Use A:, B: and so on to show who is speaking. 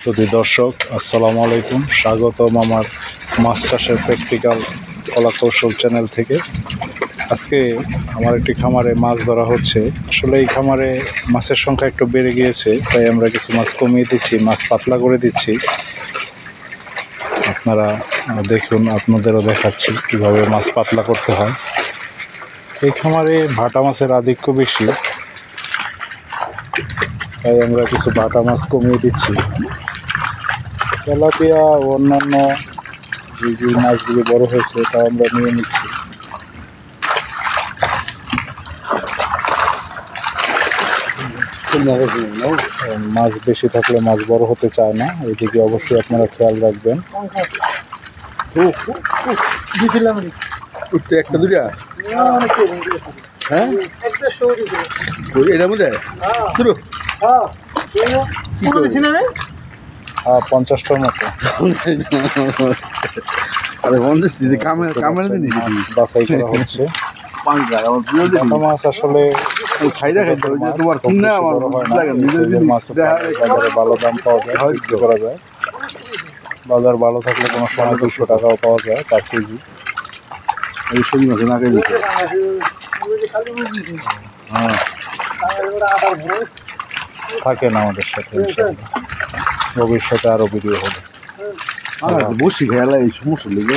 A: যদি দর্শক আসসালামু আলাইকুম, স্বাগতম আমার মাছ চাষের প্র্যাকটিক্যাল কলা কৌশল চ্যানেল থেকে। আজকে আমার একটি খামারে মাছ ধরা হচ্ছে। আসলে এই খামারে মাছের সংখ্যা একটু বেড়ে গিয়েছে, তাই আমরা কিছু মাছ কমিয়ে দিচ্ছি, মাছ পাতলা করে দিচ্ছি। আপনারা দেখুন, আপনাদেরও দেখাচ্ছি কীভাবে মাছ পাতলা করতে হয়। এই খামারে ভাটা মাছের আধিক্য বেশি, তাই আমরা কিছু ভাটা মাছ কমিয়ে দিচ্ছি। তেলাপিয়া ও অন্যান্য যে মাছগুলো বড় হয়েছে তা আমরা নিয়ে নিচ্ছি। মাছ বেশি থাকলে মাছ বড় হতে চায় না, এদিকে অবশ্যই আপনারা খেয়াল রাখবেন।
B: একটা দুটা হ্যাঁ এটার মধ্যে
A: 50টার মতো
B: আরে 50 কামেরা
A: বাছাই করা হচ্ছে। ভাটা মাছ আসলে
B: খাইতে তোমার
A: বাজারে ভালো দাম পাওয়া যায়, বিক্রি করা যায়। বাজার ভালো থাকলে কোনো সময় 200 টাকাও পাওয়া যায় পার কেজি।
B: এই সবজি মাছ না খেয়ে
A: হ্যাঁ, থাকেন আমাদের সাথে, ইনশাআল্লাহ ভবিষ্যতে আরও ভিডিও হবে।
B: বসি খেলা এই সমস্যা লেগে